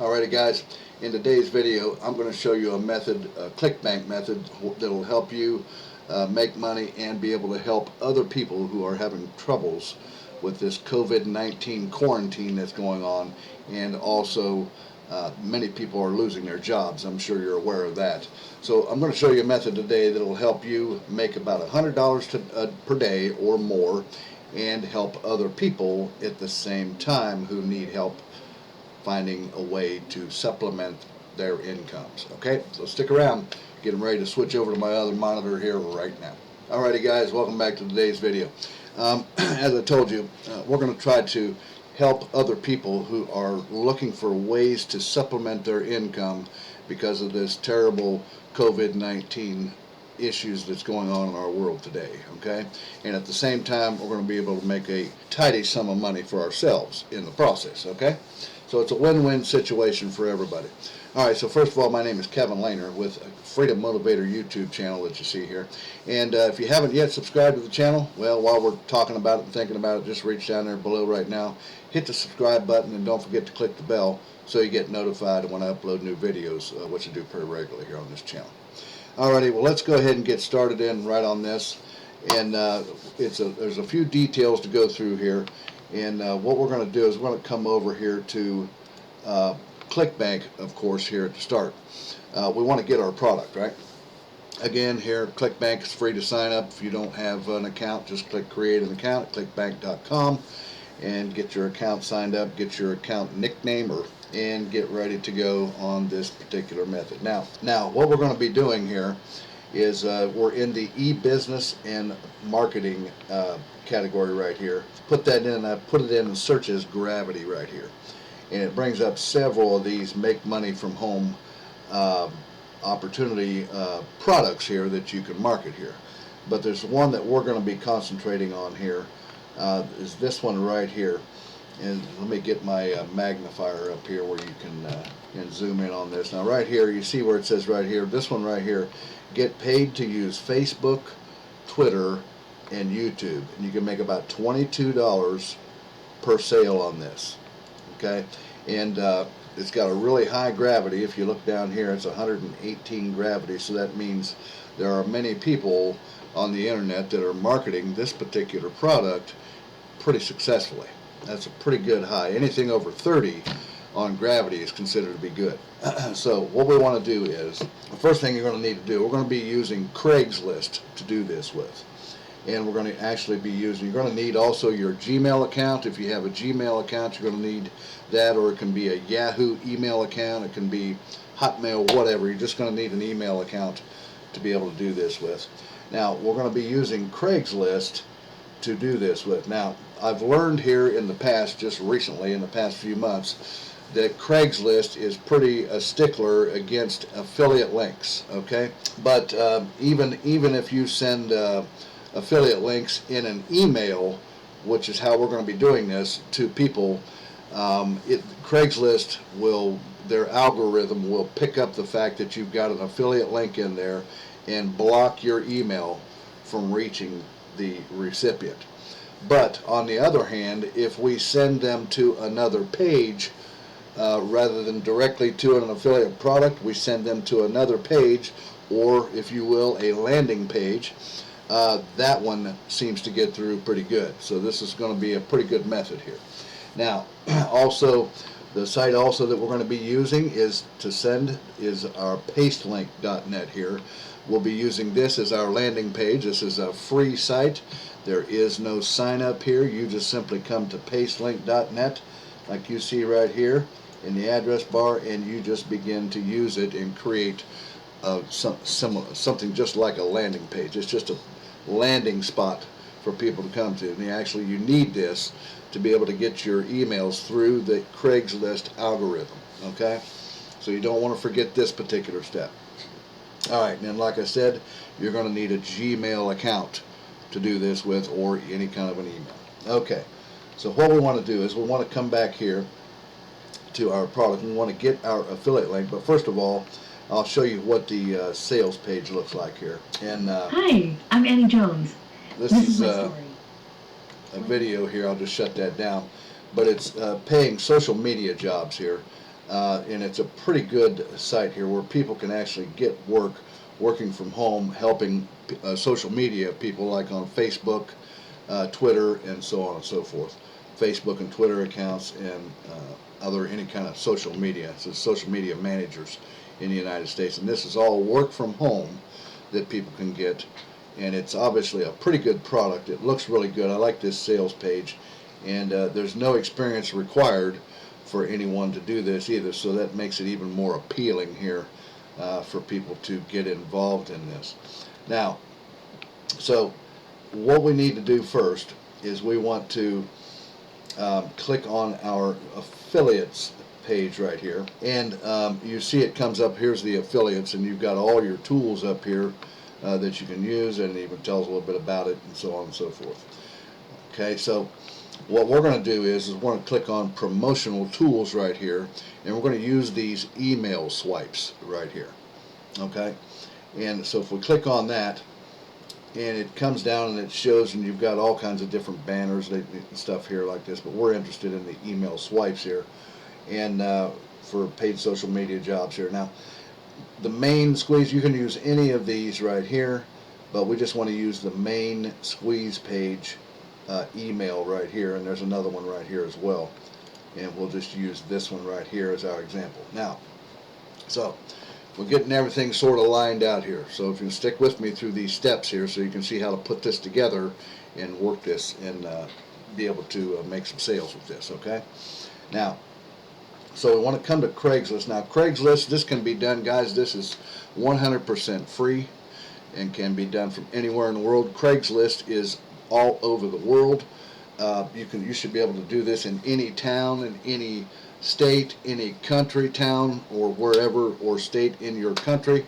Alrighty guys, in today's video I'm going to show you a method, a Clickbank method that will help you make money and be able to help other people who are having troubles with this COVID-19 quarantine that's going on, and also many people are losing their jobs. I'm sure you're aware of that. So I'm going to show you a method today that will help you make about $100 per day or more and help other people at the same time who need help finding a way to supplement their incomes. Okay, so stick around. Getting ready to switch over to my other monitor here right now. Alrighty guys, welcome back to today's video. As I told you, we're going to try to help other people who are looking for ways to supplement their income because of this terrible COVID-19 issues that's going on in our world today, okay? And at the same time, we're going to be able to make a tidy sum of money for ourselves in the process, okay? So it's a win-win situation for everybody. All right, so first of all, my name is Kevin Lehner with Freedom Motivator YouTube channel that you see here. And if you haven't yet subscribed to the channel, well, while we're talking about it and thinking about it, just reach down there below right now, hit the subscribe button, and don't forget to click the bell so you get notified when I upload new videos, which I do pretty regularly here on this channel. Alrighty, well, let's go ahead and get started in right on this. And there's a few details to go through here. And what we're going to do is we're going to come over here to Clickbank, of course, here at the start. We want to get our product, right? Again, here, Clickbank is free to sign up. If you don't have an account, just click create an account at clickbank.com and get your account signed up, get your account nickname, and get ready to go on this particular method. Now, what we're going to be doing here is we're in the e-business and marketing category right here. Put that in, I put it in search as Gravity right here. And it brings up several of these make money from home opportunity products here that you can market here. But there's one that we're going to be concentrating on here, is this one right here. And let me get my magnifier up here where you can zoom in on this. Now right here, you see where it says right here, this one right here, get paid to use Facebook, Twitter, and YouTube. And you can make about $22 per sale on this. Okay, and it's got a really high gravity. If you look down here, it's 118 gravity, so that means there are many people on the internet that are marketing this particular product pretty successfully. That's a pretty good high. Anything over 30 on gravity is considered to be good. So what we want to do is, the first thing you're going to need to do, we're going to be using Craigslist to do this with. And we're going to actually be using, you're going to need also your Gmail account. If you have a Gmail account, you're going to need that, or it can be a Yahoo email account, it can be Hotmail, whatever. You're just going to need an email account to be able to do this with. Now, we're going to be using Craigslist to do this with. Now, I've learned here in the past, just recently, in the past few months, that Craigslist is pretty a stickler against affiliate links, okay? But even if you send affiliate links in an email, which is how we're going to be doing this, to people, Craigslist will, their algorithm will pick up the fact that you've got an affiliate link in there and block your email from reaching the recipient. But on the other hand, if we send them to another page, rather than directly to an affiliate product, we send them to another page, or if you will, a landing page. That one seems to get through pretty good. So this is going to be a pretty good method here. Now, also, the site also that we're going to be using is our pastelink.net here. We'll be using this as our landing page. This is a free site. There is no sign up here. You just simply come to pastelink.net, like you see right here in the address bar, and you just begin to use it and create something just like a landing page. It's just a landing spot for people to come to. And actually, you need this to be able to get your emails through the Craigslist algorithm. Okay, so you don't want to forget this particular step. All right, and then like I said, you're going to need a Gmail account to do this with, or any kind of an email. Okay, so what we want to do is we want to come back here to our product. We want to get our affiliate link, but first of all, I'll show you what the sales page looks like here. And hi, I'm Annie Jones. This is a video here. I'll just shut that down. But it's paying social media jobs here. and it's a pretty good site here where people can actually get working from home, helping social media people like on Facebook, Twitter, and so on and so forth. Facebook and Twitter accounts and other any kind of social media. So social media managers in the United States, and this is all work from home that people can get, and it's obviously a pretty good product. It looks really good. I like this sales page, and there's no experience required for anyone to do this either, so that makes it even more appealing here for people to get involved in this. Now, so what we need to do first is we want to click on our affiliates page right here, and you see it comes up. Here's the affiliates, and you've got all your tools up here that you can use, and it even tells a little bit about it and so on and so forth. Okay, so what we're going to do is we're going to click on promotional tools right here, and we're going to use these email swipes right here. Okay, and so if we click on that, and it comes down and it shows, and you've got all kinds of different banners and stuff here like this, but we're interested in the email swipes here, and for paid social media jobs here. Now, the main squeeze, you can use any of these right here, but we just want to use the main squeeze page email right here, and there's another one right here as well, and we'll just use this one right here as our example. Now, so we're getting everything sort of lined out here, so if you stick with me through these steps here so you can see how to put this together and work this and be able to make some sales with this. Okay, now, so we want to come to Craigslist. Now, Craigslist, this can be done, guys, this is 100% free and can be done from anywhere in the world. Craigslist is all over the world. You should be able to do this in any town, in any state, any country, town, or wherever, or state in your country.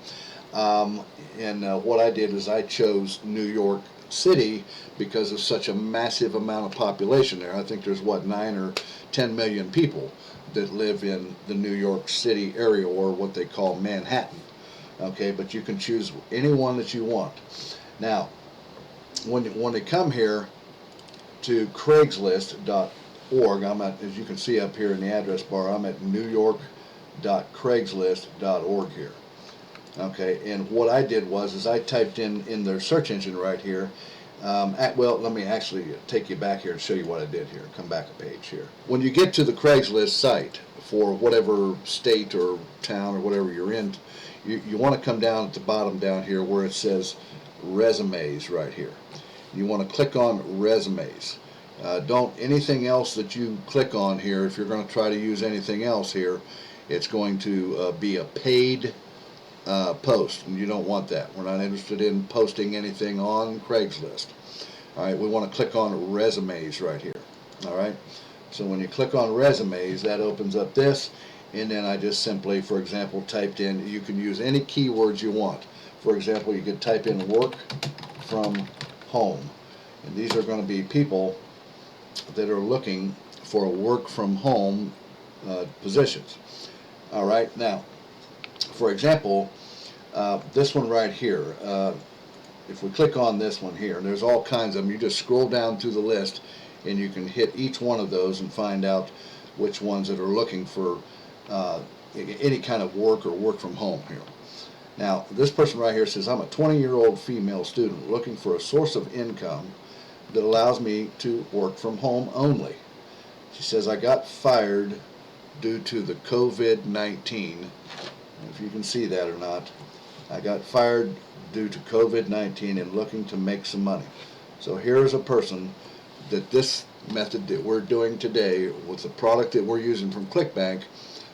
What I did is I chose New York City because of such a massive amount of population there. I think there's, what, 9 or 10 million people that live in the New York City area, or what they call Manhattan. Okay, but you can choose any one that you want. Now, when they come here to Craigslist.org, I'm at, as you can see up here in the address bar, I'm at newyork.craigslist.org here. Okay, and what I did was I typed in their search engine right here. Well, let me actually take you back here and show you what I did here. Come back a page here. When you get to the Craigslist site for whatever state or town or whatever you're in, you want to come down at the bottom down here where it says resumes right here. You want to click on resumes. Don't anything else that you click on here, if you're going to try to use anything else here, it's going to be a paid post, and you don't want that. We're not interested in posting anything on Craigslist. All right, we want to click on resumes right here. All right, so when you click on resumes, that opens up this, and then I just simply, for example, typed in, you can use any keywords you want. For example, you could type in work from home, and these are going to be people that are looking for work from home positions. All right, now, for example, this one right here, if we click on this one here, there's all kinds of them. You just scroll down through the list and you can hit each one of those and find out which ones that are looking for any kind of work or work from home here. Now, this person right here says, I'm a 20-year-old female student looking for a source of income that allows me to work from home only. She says, I got fired due to the COVID-19. If you can see that or not, I got fired due to COVID-19 and looking to make some money. So here's a person that this method that we're doing today with the product that we're using from Clickbank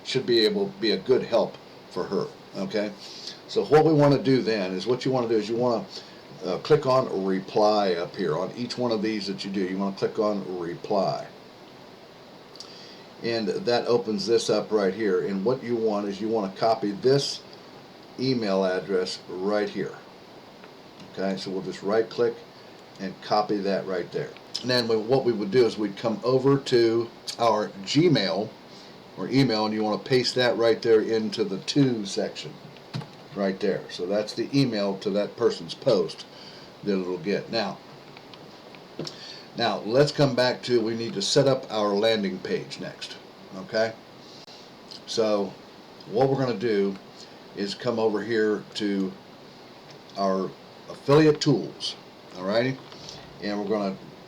should be able to be a good help for her. Okay, so what we want to do then is, what you want to do is you want to click on reply up here on each one of these that you do. You want to click on reply, and that opens this up right here. And what you want is you want to copy this email address right here. Okay, so we'll just right click and copy that right there. And then what we would do is we'd come over to our Gmail or email, and you want to paste that right there into the to section right there. So that's the email to that person's post that it'll get. Now let's come back to, we need to set up our landing page next. Okay, So what we're going to do is come over here to our affiliate tools, alrighty, and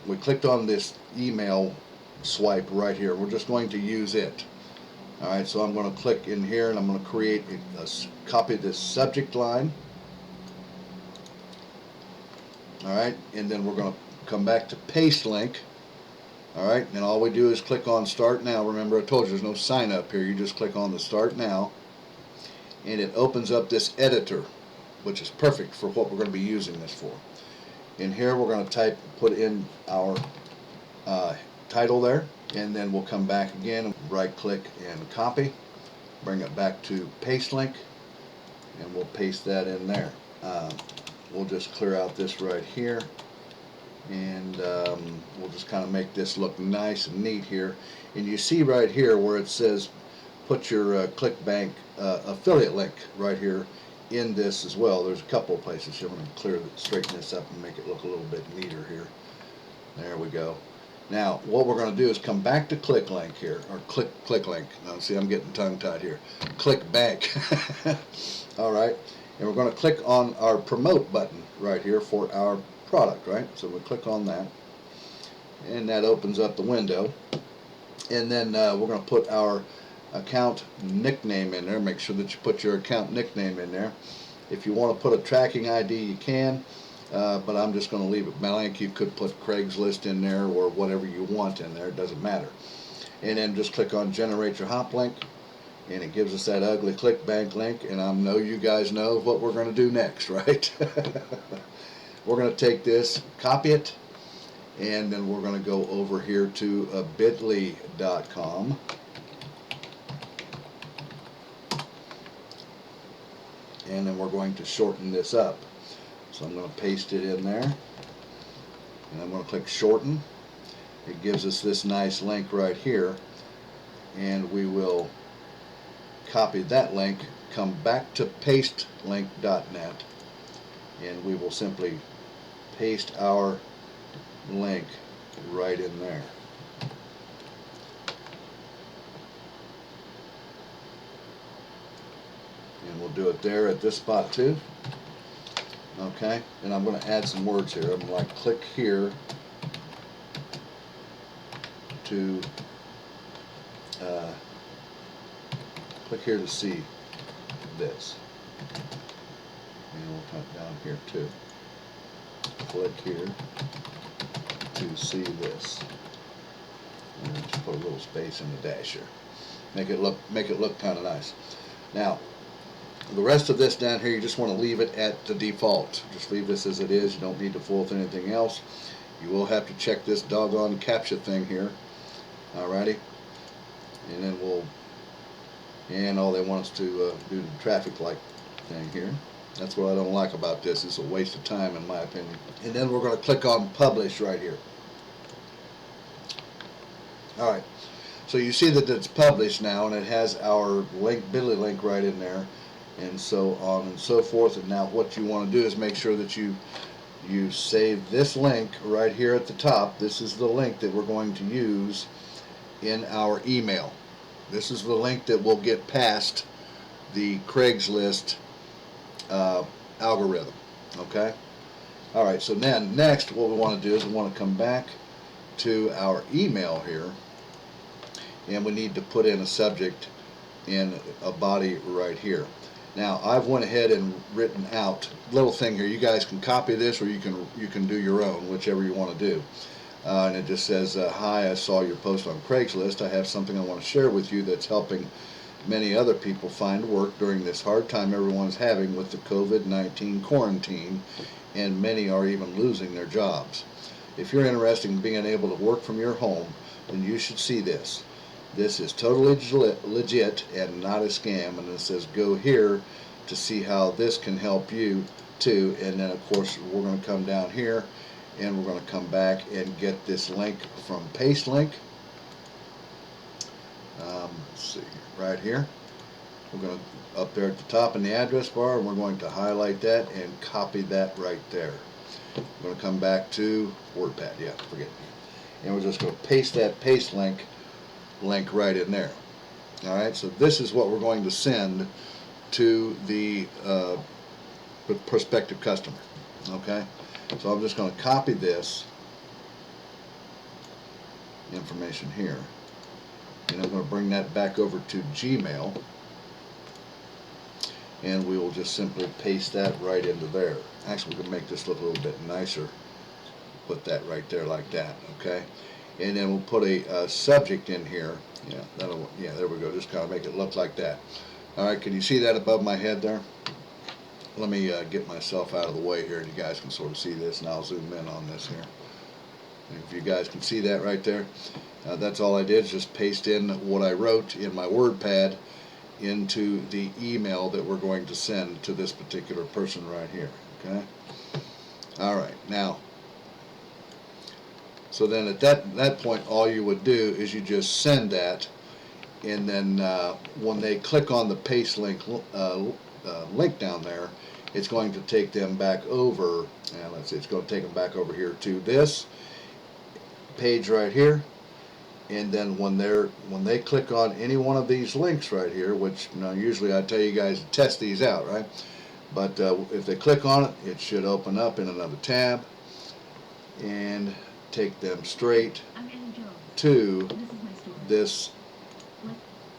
we clicked on this email swipe right here. We're just going to use it. Alright, so I'm going to click in here and I'm going to create copy this subject line. Alright, and then we're going to come back to paste link. Alright, and all we do is click on start now. Remember, I told you there's no sign up here. You just click on the start now, and it opens up this editor, which is perfect for what we're going to be using this for. In here we're going to put in our title there, and then we'll come back again and right click and copy, bring it back to paste link, and we'll paste that in there. We'll just clear out this right here, and we'll just kind of make this look nice and neat here. And you see right here where it says put your Clickbank affiliate link right here in this as well. There's a couple of places here. I'm going to straighten this up and make it look a little bit neater here. There we go. Now what we're going to do is come back to Clickbank here, or Clickbank. Now see, I'm getting tongue-tied here. Clickbank. Alright, and we're going to click on our promote button right here for our product, right? So we'll click on that, and that opens up the window, and then we're going to put our account nickname in there. Make sure that you put your account nickname in there. If you want to put a tracking ID, you can, but I'm just going to leave it blank. You could put Craigslist in there or whatever you want in there, it doesn't matter. And then just click on generate your hop link, and it gives us that ugly Clickbank link, and I know you guys know what we're going to do next, right? We're going to take this, copy it, and then we're going to go over here to bit.ly.com. And then we're going to shorten this up. So I'm going to paste it in there, and I'm going to click shorten. It gives us this nice link right here, and we will copy that link, come back to pastelink.net, and we will simply paste our link right in there. And we'll do it there at this spot too. Okay, and I'm going to add some words here. I'm going to click here to see this, and we'll cut down here too. Click here to see this, and just put a little space in the dash here. Make it look kind of nice. Now, the rest of this down here, you just want to leave it at the default. Just leave this as it is. You don't need to fool with anything else. You will have to check this doggone CAPTCHA thing here. Alrighty, and then and all they want us to do the traffic light thing here. That's what I don't like about this. It's a waste of time in my opinion. And then we're going to click on publish right here. Alright, so you see that it's published now, and it has our bit.ly link right in there, and so on and so forth. And now what you want to do is make sure that you save this link right here at the top. This is the link that we're going to use in our email. This is the link that will get past the Craigslist algorithm. Okay? Alright, so then next what we want to do is we want to come back to our email here, and we need to put in a subject and a body right here. Now I've went ahead and written out a little thing here. You guys can copy this, or you can do your own, whichever you want to do. And it just says, hi, I saw your post on Craigslist. I have something I want to share with you that's helping many other people find work during this hard time everyone's having with the COVID-19 quarantine, and many are even losing their jobs. If you're interested in being able to work from your home, then you should see this. This is totally legit and not a scam, and it says go here to see how this can help you too. And then of course we're going to come down here, and we're going to come back and get this link from paste link. Let's see, right here. We're going to up there at the top in the address bar, and we're going to highlight that and copy that right there. We're going to come back to WordPad. Yeah, forget it. And we're just going to paste that paste link right in there. All right, so this is what we're going to send to the prospective customer. Okay, so I'm just going to copy this information here, and I'm going to bring that back over to Gmail, and we will just simply paste that right into there. Actually, we can make this look a little bit nicer. Put that right there like that, okay? And then we'll put a subject in here. Yeah, there we go. Just kind of make it look like that. All right, can you see that above my head there? Let me get myself out of the way here, and you guys can sort of see this, and I'll zoom in on this here. And if you guys can see that right there, that's all I did is just paste in what I wrote in my WordPad into the email that we're going to send to this particular person right here, okay? All right, now, so then at that point, all you would do is you just send that, and then when they click on the paste link link down there, it's going to take them back over, and let's see, it's going to take them back over here to this page right here. And then when they click on any one of these links right here, which usually I tell you guys to test these out, right? But if they click on it, it should open up in another tab and take them straight to this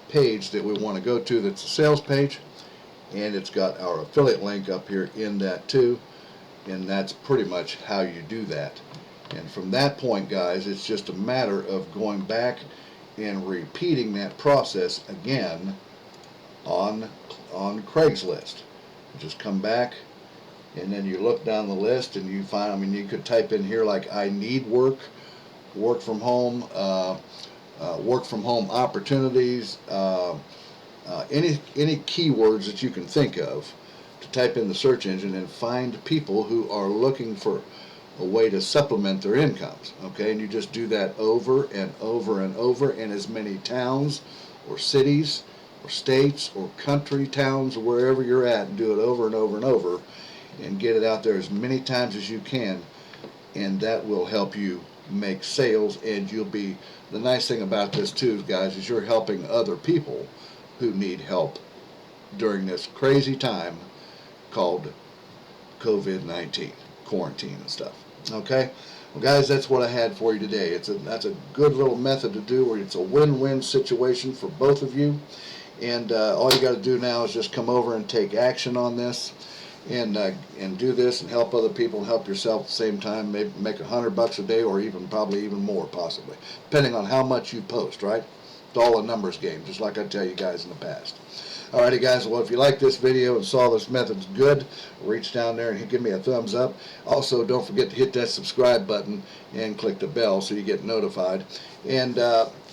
page that we want to go to. That's a sales page, and it's got our affiliate link up here in that too, and that's pretty much how you do that. And from that point, guys, it's just a matter of going back and repeating that process again on Craigslist. You just come back, and then you look down the list, and you find, I mean, you could type in here like I need work, work from home opportunities, any keywords that you can think of to type in the search engine and find people who are looking for a way to supplement their incomes, okay? And you just do that over and over and over in as many towns or cities or states or country towns or wherever you're at, and do it over and over and over and get it out there as many times as you can, and that will help you make sales. And you'll be, the nice thing about this too, guys, is you're helping other people who need help during this crazy time called COVID-19, quarantine and stuff. Okay, well, guys, that's what I had for you today. That's a good little method to do, where it's a win-win situation for both of you. And all you got to do now is just come over and take action on this, and do this and help other people and help yourself at the same time. Maybe make $100 a day, or probably even more, possibly, depending on how much you post. Right? It's all a numbers game, just like I tell you guys in the past. Alrighty, guys, well, if you like this video and saw this method's good, reach down there and give me a thumbs up. Also, don't forget to hit that subscribe button and click the bell so you get notified. And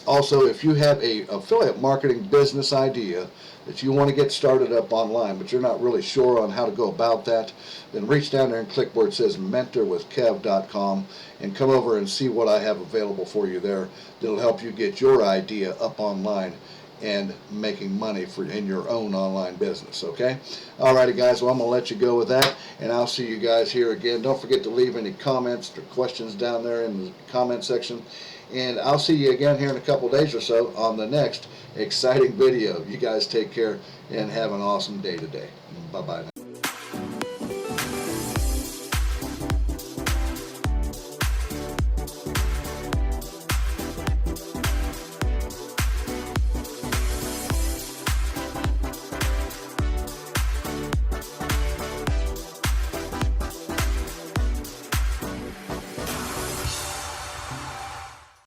also, if you have a affiliate marketing business idea that you want to get started up online, but you're not really sure on how to go about that, then reach down there and click where it says mentorwithkev.com and come over and see what I have available for you there that'll help you get your idea up online and making money in your own online business, okay? Alrighty, guys, well, I'm going to let you go with that, and I'll see you guys here again. Don't forget to leave any comments or questions down there in the comment section, and I'll see you again here in a couple days or so on the next exciting video. You guys take care and have an awesome day today. Bye-bye now.